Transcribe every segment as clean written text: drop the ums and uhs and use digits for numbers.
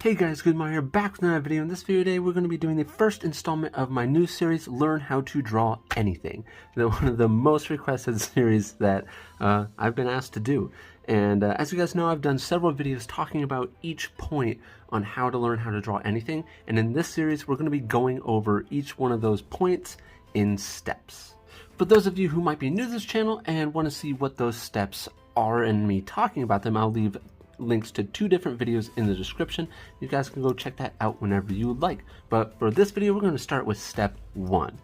Hey guys, KUZO here, back with another video. In this video today, we're going to be doing the first installment of my new series, Learn How to Draw Anything. One of the most requested series that I've been asked to do. And as you guys know, I've done several videos talking about each point on how to learn how to draw anything. And in this series, we're going to be going over each one of those points in steps. For those of you who might be new to this channel and want to see what those steps are and me talking about them, I'll leave links to 2 different videos in the description. You guys can go check that out whenever you would like. But for this video, we're going to start with step 1.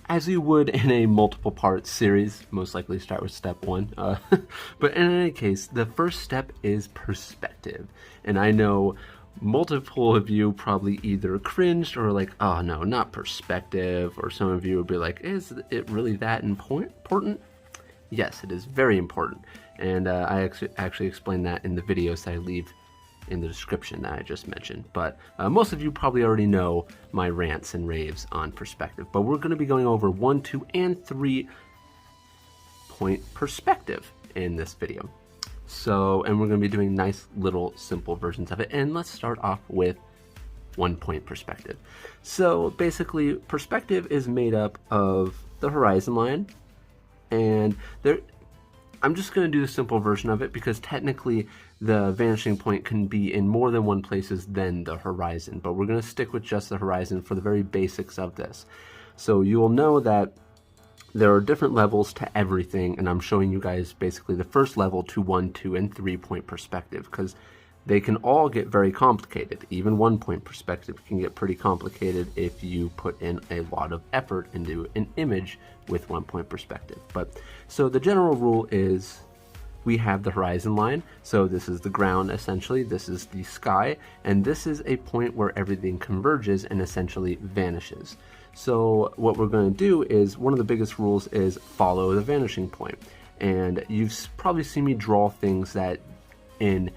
As you would in a multiple part series, most likely start with step 1. But in any case, the first step is perspective. And I know multiple of you probably either cringed or like, oh no, not perspective. Or some of you would be like, is it really that important? Yes, it is very important. And I actually explain that in the videos that I leave in the description that I just mentioned. But most of you probably already know my rants and raves on perspective. But we're going to be going over 1, 2, and 3 point perspective in this video. And we're going to be doing nice little simple versions of it. And let's start off with 1 point perspective. So basically, perspective is made up of the horizon line. And I'm just going to do the simple version of it because technically the vanishing point can be in more than one places than the horizon, but we're going to stick with just the horizon for the very basics of this. So you will know that there are different levels to everything, and I'm showing you guys basically the first level to 1, 2, and 3 point perspective because they can all get very complicated. Even 1 point perspective can get pretty complicated if you put in a lot of effort into an image with 1 point perspective. But so the general rule is we have the horizon line. So this is the ground essentially, this is the sky, and this is a point where everything converges and essentially vanishes. So what we're going to do is, one of the biggest rules is follow the vanishing point. And you've probably seen me draw things that in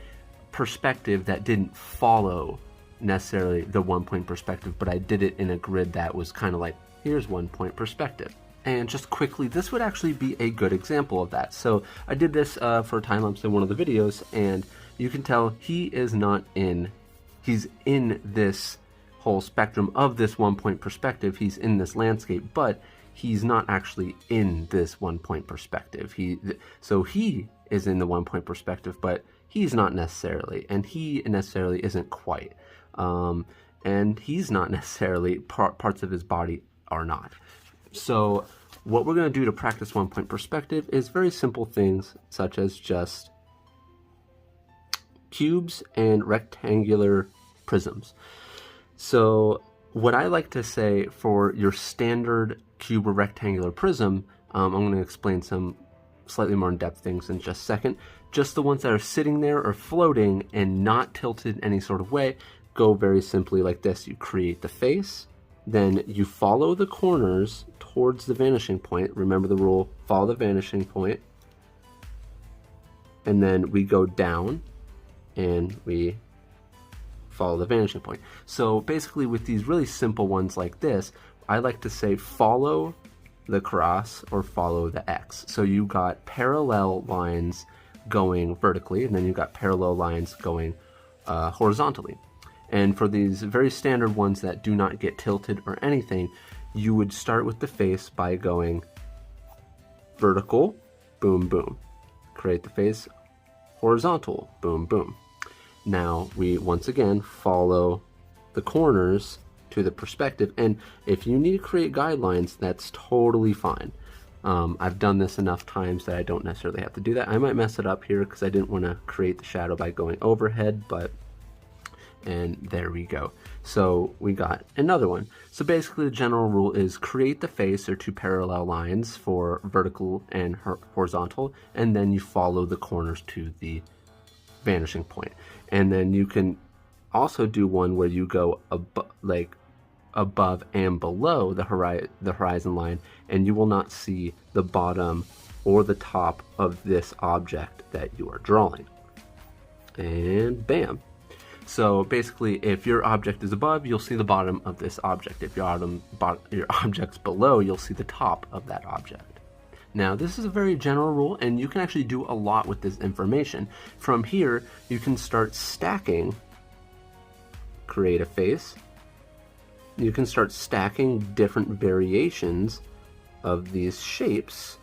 perspective that didn't follow necessarily the 1 point perspective, but I did it in a grid that was kind of like, here's 1 point perspective. And just quickly, this would actually be a good example of that. So I did this for a time lapse in one of the videos, and you can tell he's in this whole spectrum of this 1 point perspective. He's in this landscape, but he's not actually in this 1 point perspective. So he is in the 1 point perspective, but he's not necessarily, and he necessarily isn't quite. And he's not necessarily, parts of his body are not. So what we're going to do to practice 1 point perspective is very simple things such as just cubes and rectangular prisms. So what I like to say for your standard cube or rectangular prism, I'm going to explain some slightly more in-depth things in just a second. Just the ones that are sitting there or floating and not tilted in any sort of way go very simply like this. You create the face, then you follow the corners towards the vanishing point. Remember the rule, follow the vanishing point. And then we go down and we follow the vanishing point. So basically with these really simple ones like this, I like to say follow the cross or follow the X. So you got parallel lines going vertically, and then you've got parallel lines going horizontally. And for these very standard ones that do not get tilted or anything, you would start with the face by going vertical, boom, boom. Create the face, horizontal, boom, boom. Now we once again follow the corners to the perspective, and if you need to create guidelines, that's totally fine. I've done this enough times that I don't necessarily have to do that. I might mess it up here because I didn't want to create the shadow by going overhead, and there we go. So we got another one. So basically the general rule is create the face or 2 parallel lines for vertical and horizontal, and then you follow the corners to the vanishing point. And then you can also do one where you go above and below the horizon line, and you will not see the bottom or the top of this object that you are drawing. And bam. So basically, if your object is above, you'll see the bottom of this object. If your object's below, you'll see the top of that object. Now, this is a very general rule, and you can actually do a lot with this information. From here, you can start stacking create a face. You can start stacking different variations of these shapes.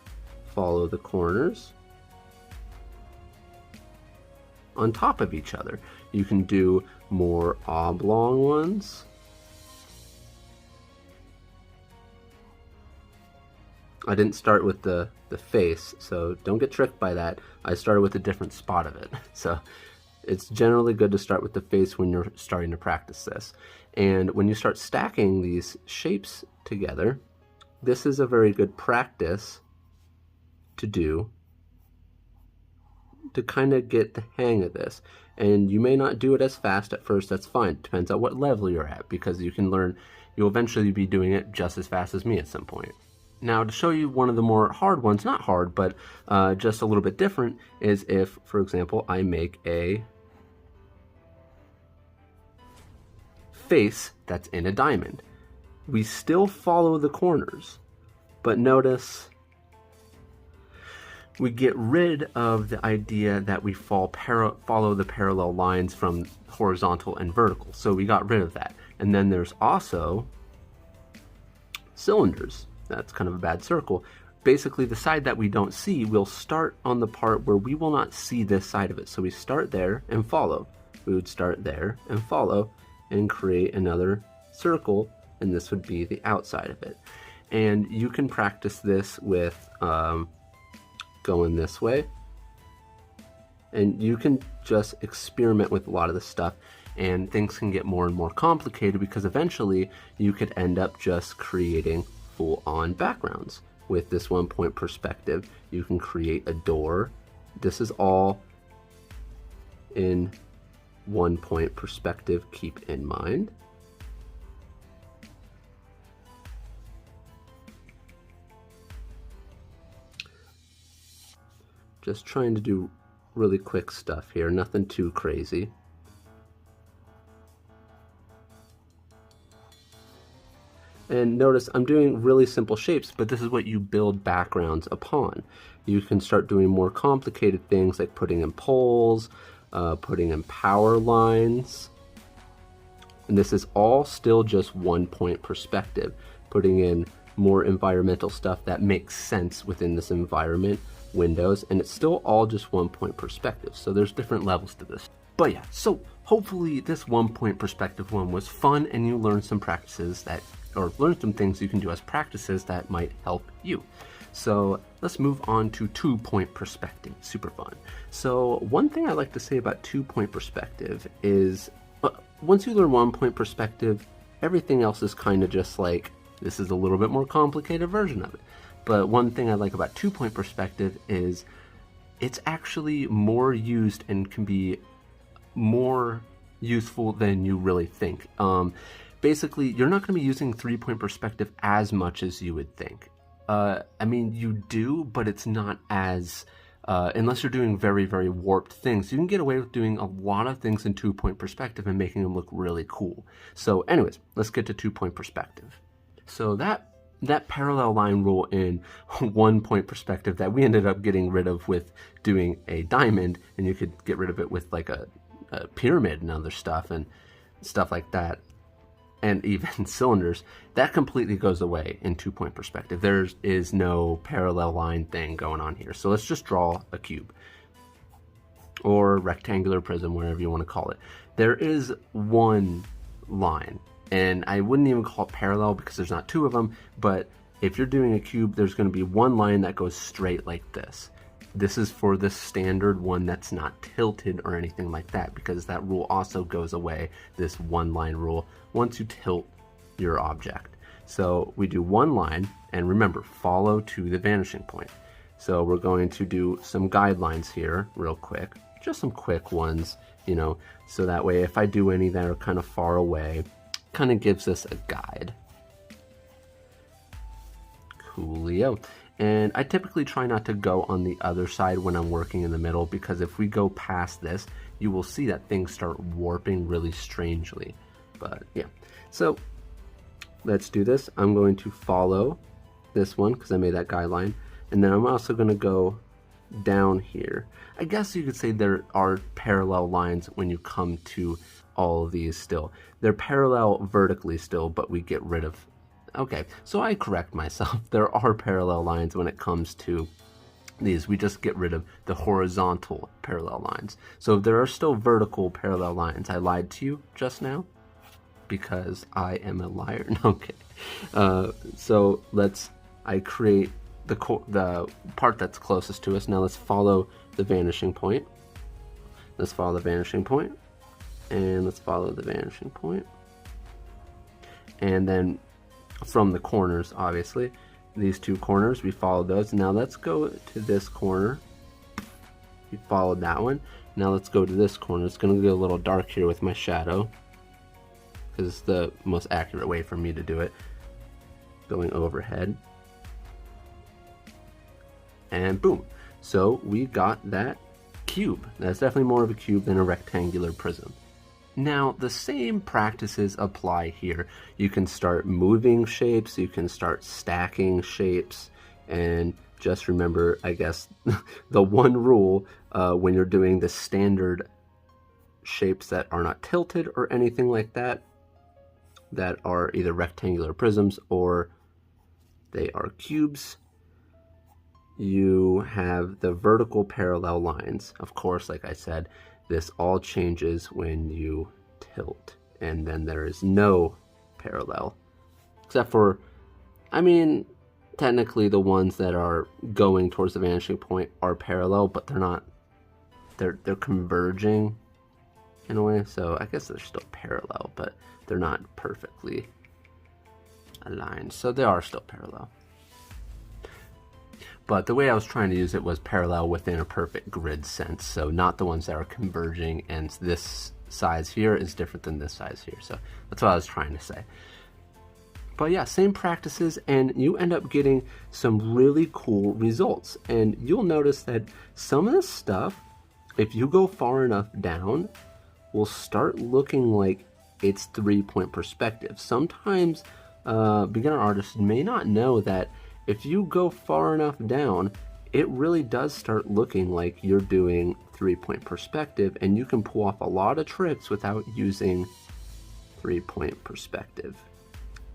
Follow the corners on top of each other. You can do more oblong ones. I didn't start with the face, so don't get tricked by that. I started with a different spot of it. So it's generally good to start with the face when you're starting to practice this. And when you start stacking these shapes together, this is a very good practice to do to kind of get the hang of this. And you may not do it as fast at first, that's fine. Depends on what level you're at, because you can learn, you'll eventually be doing it just as fast as me at some point. Now, to show you one of the more hard ones, not hard, but just a little bit different, is if, for example, I make a face that's in a diamond. We still follow the corners, but notice we get rid of the idea that we follow the parallel lines from horizontal and vertical. So we got rid of that. And then there's also cylinders. That's kind of a bad circle. Basically, the side that we don't see, we'll start on the part where we will not see this side of it. So we start there and follow. We would start there and follow and create another circle, and this would be the outside of it. And you can practice this with going this way, and you can just experiment with a lot of this stuff, and things can get more and more complicated because eventually you could end up just creating full-on backgrounds. With this 1-point perspective, you can create a door. This is all in 1-point perspective, keep in mind. Just trying to do really quick stuff here, nothing too crazy. And notice I'm doing really simple shapes, but this is what you build backgrounds upon. You can start doing more complicated things like putting in poles, putting in power lines. And this is all still just 1-point perspective, putting in more environmental stuff that makes sense within this environment, windows, and it's still all just 1-point perspective. So there's different levels to this. But yeah, so hopefully this 1-point perspective one was fun and you learned some practices that, or learn some things you can do as practices that might help you. So let's move on to 2-point perspective. Super fun. So one thing I like to say about 2-point perspective is once you learn 1-point perspective, everything else is kind of just like, this is a little bit more complicated version of it. But one thing I like about 2-point perspective is it's actually more used and can be more useful than you really think. Basically, you're not going to be using 3-point perspective as much as you would think. I mean, you do, but it's not as, unless you're doing very, very warped things. You can get away with doing a lot of things in 2-point perspective and making them look really cool. So anyways, let's get to 2-point perspective. So that parallel line rule in 1-point perspective that we ended up getting rid of with doing a diamond, and you could get rid of it with like a pyramid and other stuff and stuff like that, and even cylinders, that completely goes away in 2-point perspective. There is no parallel line thing going on here. So let's just draw a cube or rectangular prism, whatever you want to call it. There is one line, and I wouldn't even call it parallel because there's not two of them, but if you're doing a cube, there's going to be one line that goes straight like this. This is for the standard one that's not tilted or anything like that, because that rule also goes away, this one line rule, once you tilt your object. So we do one line, and remember, follow to the vanishing point. So we're going to do some guidelines here real quick, just some quick ones, you know, so that way if I do any that are kind of far away, kind of gives us a guide. Coolio. And I typically try not to go on the other side when I'm working in the middle, because if we go past this, you will see that things start warping really strangely. But yeah, so let's do this. I'm going to follow this one because I made that guideline, and then I'm also going to go down here. I guess you could say there are parallel lines when you come to all of these still. They're parallel vertically still, but we get rid of... Okay, so I correct myself. There are parallel lines when it comes to these. We just get rid of the horizontal parallel lines. So there are still vertical parallel lines. I lied to you just now because I am a liar. Okay. So I create the part that's closest to us. Now let's follow the vanishing point. Let's follow the vanishing point. And let's follow the vanishing point. And then from the corners, obviously, these two corners, we follow those. Now let's go to this corner. We followed that one. Now let's go to this corner. It's going to get a little dark here with my shadow, because it's the most accurate way for me to do it. Going overhead. And boom. So we got that cube. That's definitely more of a cube than a rectangular prism. Now, the same practices apply here. You can start moving shapes, you can start stacking shapes, and just remember, I guess, the one rule when you're doing the standard shapes that are not tilted or anything like that, that are either rectangular prisms or they are cubes, you have the vertical parallel lines. Of course, like I said, this all changes when you tilt, and then there is no parallel, except for, I mean, technically the ones that are going towards the vanishing point are parallel, but they're not, they're converging in a way, so I guess they're still parallel, but they're not perfectly aligned, so they are still parallel. But the way I was trying to use it was parallel within a perfect grid sense, so not the ones that are converging, and this size here is different than this size here. So that's what I was trying to say. But yeah, same practices, and you end up getting some really cool results. And you'll notice that some of this stuff, if you go far enough down, will start looking like it's 3-point perspective. Sometimes beginner artists may not know that if you go far enough down, it really does start looking like you're doing 3-point perspective, and you can pull off a lot of tricks without using 3-point perspective.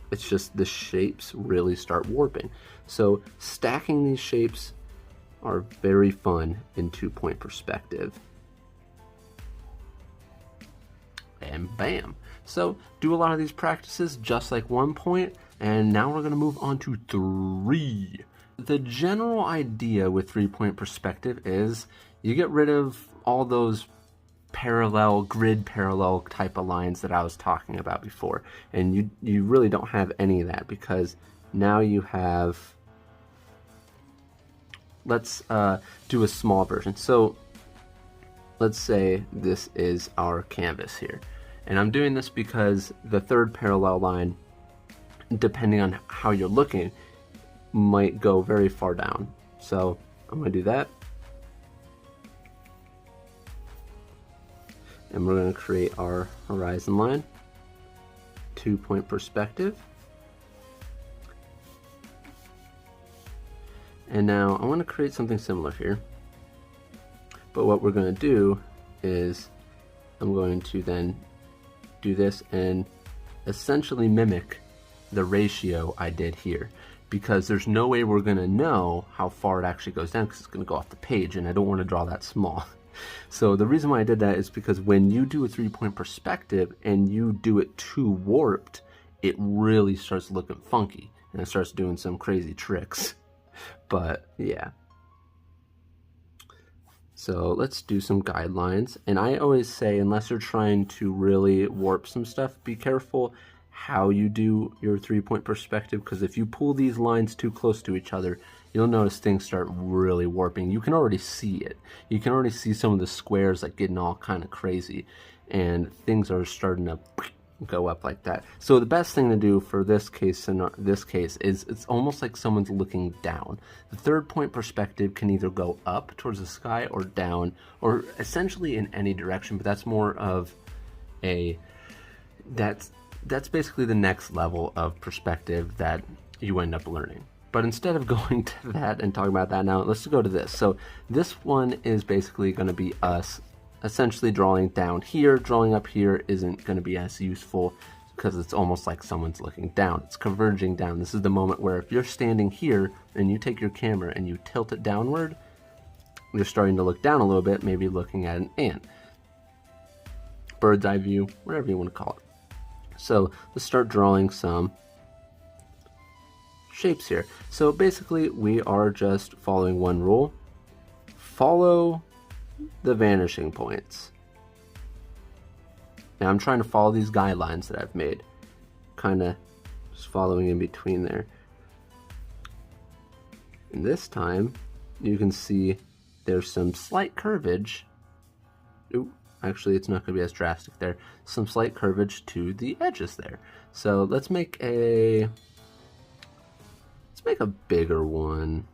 It's just the shapes really start warping. So stacking these shapes are very fun in 2-point perspective. And bam. So do a lot of these practices just like 1 point, and now we're going to move on to 3. The general idea with 3-point perspective is you get rid of all those parallel, grid parallel type of lines that I was talking about before, and you really don't have any of that, because now you have, let's do a small version. So let's say this is our canvas here, and I'm doing this because the third parallel line, depending on how you're looking, might go very far down. So I'm going to do that. And we're going to create our horizon line, 2-point perspective. And now I want to create something similar here. But what we're going to do is I'm going to then do this and essentially mimic the ratio I did here, because there's no way we're going to know how far it actually goes down, because it's going to go off the page, and I don't want to draw that small. So the reason why I did that is because when you do a 3-point perspective and you do it too warped, it really starts looking funky, and it starts doing some crazy tricks. But yeah. So let's do some guidelines. And I always say, unless you're trying to really warp some stuff, be careful how you do your 3-point perspective, because if you pull these lines too close to each other, you'll notice things start really warping. You can already see it. You can already see some of the squares like getting all kind of crazy, and things are starting to go up like that. So the best thing to do for this case is it's almost like someone's looking down. The 3rd-point perspective can either go up towards the sky or down, or essentially in any direction, but that's more of a, that's basically the next level of perspective that you end up learning. But instead of going to that and talking about that now, let's go to this. So this one is basically going to be us essentially drawing down here. Drawing up here isn't going to be as useful because it's almost like someone's looking down. It's converging down. This is the moment where if you're standing here and you take your camera and you tilt it downward, you're starting to look down a little bit, maybe looking at an ant. Bird's eye view, whatever you want to call it. So let's start drawing some shapes here. So basically we are just following one rule. Follow the vanishing points. Now I'm trying to follow these guidelines that I've made, kind of just following in between there. And this time you can see there's some slight curvage. Ooh, actually it's not going to be as drastic there. Some slight curvage to the edges there. So let's make a bigger one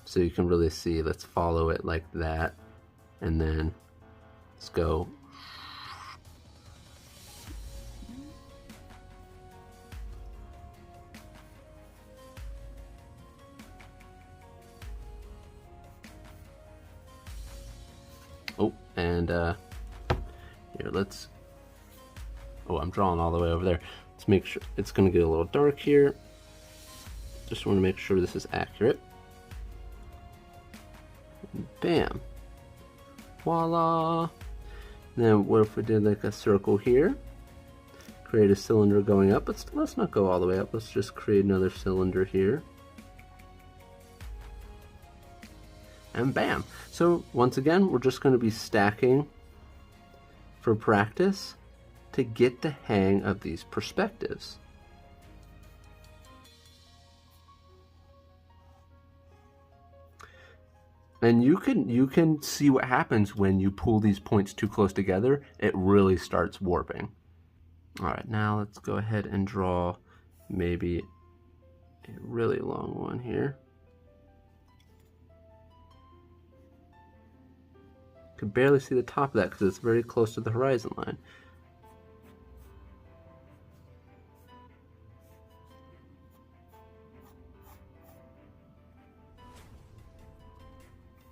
so you can really see. Let's follow it like that, and then let's go. Oh, and here, let's, oh, I'm drawing all the way over there. Let's make sure it's going to get a little dark here. Just want to make sure this is accurate. Bam. Voila. Then what if we did like a circle here? Create a cylinder going up. Let's not go all the way up. Let's just create another cylinder here. And bam. So once again, we're just going to be stacking for practice to get the hang of these perspectives. And you can see what happens when you pull these points too close together. It really starts warping. All right, now let's go ahead and draw maybe a really long one here. Can barely see the top of that because it's very close to the horizon line.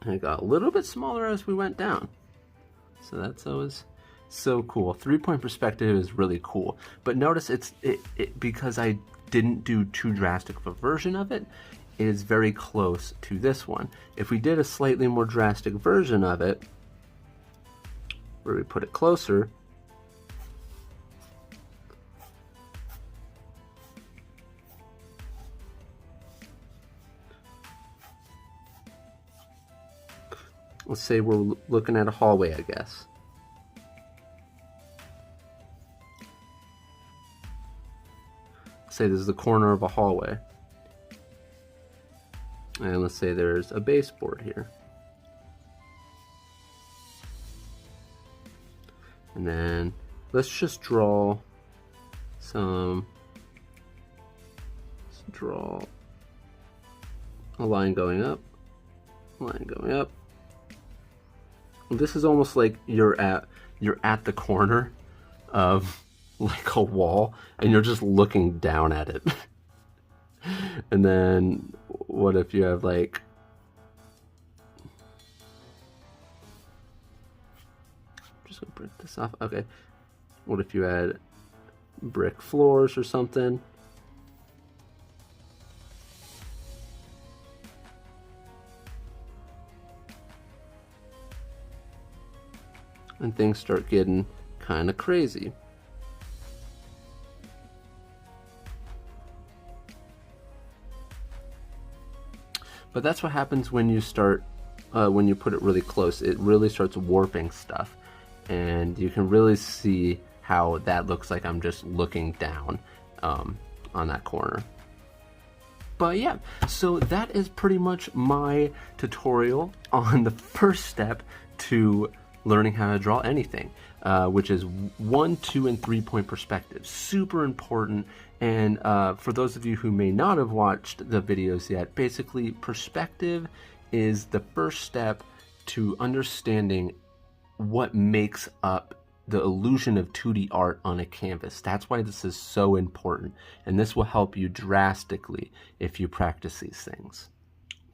And it got a little bit smaller as we went down. So that's always so cool. 3-point perspective is really cool. But notice because I didn't do too drastic of a version of it, it is very close to this one. If we did a slightly more drastic version of it, where we put it closer, let's say we're looking at a hallway, I guess. Say this is the corner of a hallway. And let's say there's a baseboard here. And then let's just draw some, let's draw a line going up, line going up. This is almost like you're at the corner of like a wall and you're just looking down at it. And then what if you have like, just gonna break this off. Okay. What if you had brick floors or something? And things start getting kind of crazy. But that's what happens when you start, when you put it really close. It really starts warping stuff. And you can really see how that looks like I'm just looking down on that corner. But yeah, so that is pretty much my tutorial on the first step to learning how to draw anything, which is 1, 2, and 3-point perspective. Super important. And for those of you who may not have watched the videos yet, basically perspective is the first step to understanding what makes up the illusion of 2D art on a canvas. That's why this is so important, and this will help you drastically if you practice these things.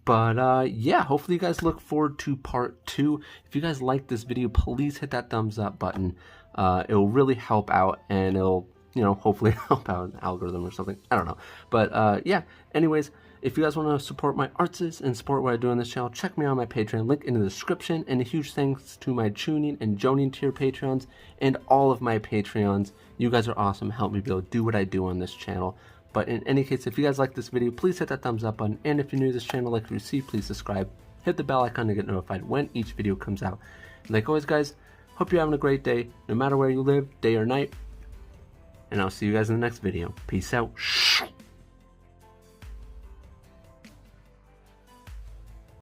But yeah, hopefully you guys look forward to part 2. If you guys like this video, please hit that thumbs up button. It'll really help out, and it'll, you know, hopefully help out an algorithm or something. I don't know. But yeah, anyways, if you guys want to support my artists and support what I do on this channel, check me out on my Patreon, link in the description. And a huge thanks to my Chunin and Jonin tier Patreons and all of my Patreons. You guys are awesome. Help me be able to do what I do on this channel. But in any case, if you guys like this video, please hit that thumbs up button. And if you're new to this channel, like to see, please subscribe. Hit the bell icon to get notified when each video comes out. And like always, guys, hope you're having a great day, no matter where you live, day or night. And I'll see you guys in the next video. Peace out.